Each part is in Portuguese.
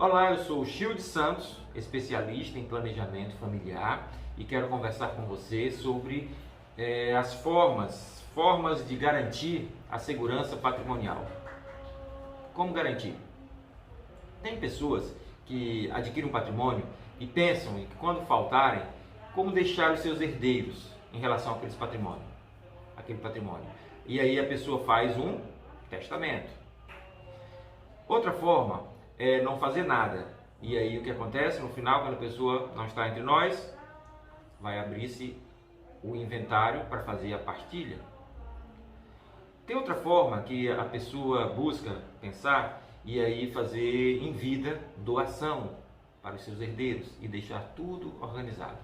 Olá, eu sou o Childe Santos, especialista em planejamento familiar e quero conversar com você sobre as formas de garantir a segurança patrimonial. Como garantir? Tem pessoas que adquirem um patrimônio e pensam em que quando faltarem, como deixar os seus herdeiros em relação àquele patrimônio. E aí a pessoa faz um testamento. Outra forma é não fazer nada. E aí o que acontece no final, quando a pessoa não está entre nós, vai abrir-se o inventário para fazer a partilha. Tem outra forma que a pessoa busca pensar e aí fazer em vida doação para os seus herdeiros e deixar tudo organizado.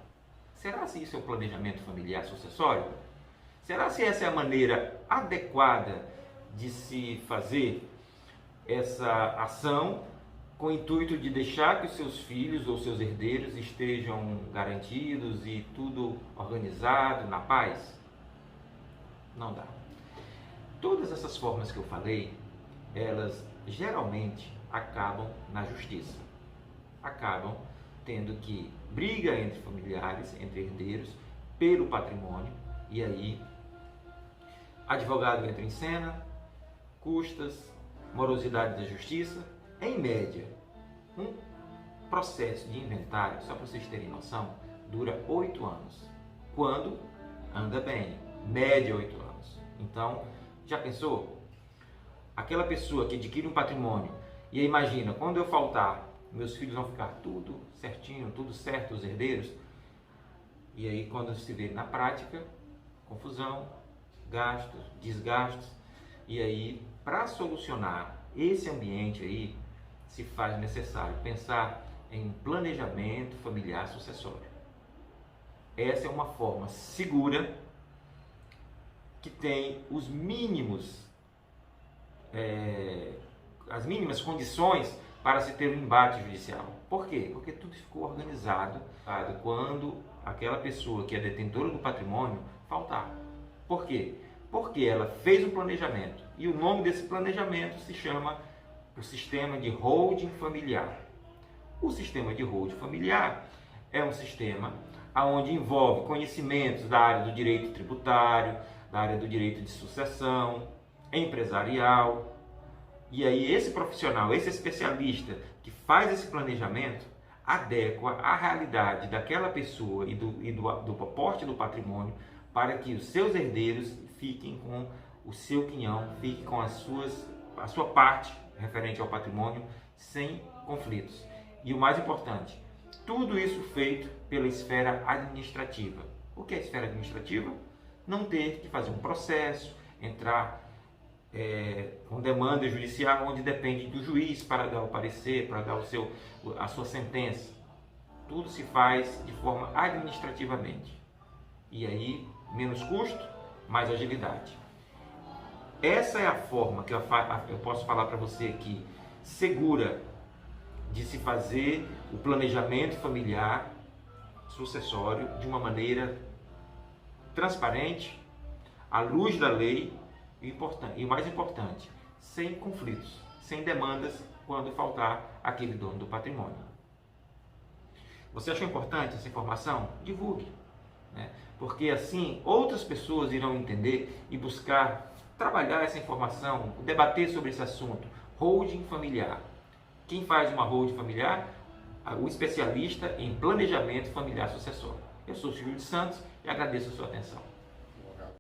Será se isso é o planejamento familiar sucessório? Será se essa é a maneira adequada de se fazer essa ação com o intuito de deixar que os seus filhos ou seus herdeiros estejam garantidos e tudo organizado, na paz? Não dá. Todas essas formas que eu falei, elas geralmente acabam na justiça. Acabam tendo que briga entre familiares, entre herdeiros, pelo patrimônio, e aí advogado entra em cena, custas, morosidade da justiça. Em média, um processo de inventário, só para vocês terem noção, dura 8 anos. Quando anda bem, média 8 anos. Então, já pensou? Aquela pessoa que adquire um patrimônio e aí imagina, quando eu faltar, meus filhos vão ficar tudo certinho, tudo certo, os herdeiros. E aí quando se vê na prática, confusão, gastos, desgastos. E aí, para solucionar esse ambiente aí, se faz necessário pensar em planejamento familiar sucessório. Essa é uma forma segura que tem os mínimos, as mínimas condições para se ter um embate judicial. Por quê? Porque tudo ficou organizado quando aquela pessoa que é detentora do patrimônio faltar. Por quê? Porque ela fez um planejamento e o nome desse planejamento se chama o sistema de holding familiar. O sistema de holding familiar é um sistema onde envolve conhecimentos da área do direito tributário, da área do direito de sucessão, empresarial. E aí esse profissional, esse especialista que faz esse planejamento, adequa a realidade daquela pessoa e do aporte do patrimônio para que os seus herdeiros fiquem com o seu quinhão, fiquem com a sua parte referente ao patrimônio sem conflitos. E o mais importante, tudo isso feito pela esfera administrativa. O que é a esfera administrativa? Não ter que fazer um processo, entrar com demanda judicial onde depende do juiz para dar o parecer, para dar a sua sentença. Tudo se faz de forma administrativamente. E aí, menos custo, mais agilidade. Essa é a forma que eu posso falar para você aqui, segura de se fazer o planejamento familiar sucessório de uma maneira transparente, à luz da lei e o mais importante, sem conflitos, sem demandas quando faltar aquele dono do patrimônio. Você achou importante essa informação? Divulgue, né? Porque assim outras pessoas irão entender e buscar trabalhar essa informação, debater sobre esse assunto. Holding familiar. Quem faz uma holding familiar? O especialista em planejamento familiar sucessório. Eu sou o Childe Santos e agradeço a sua atenção.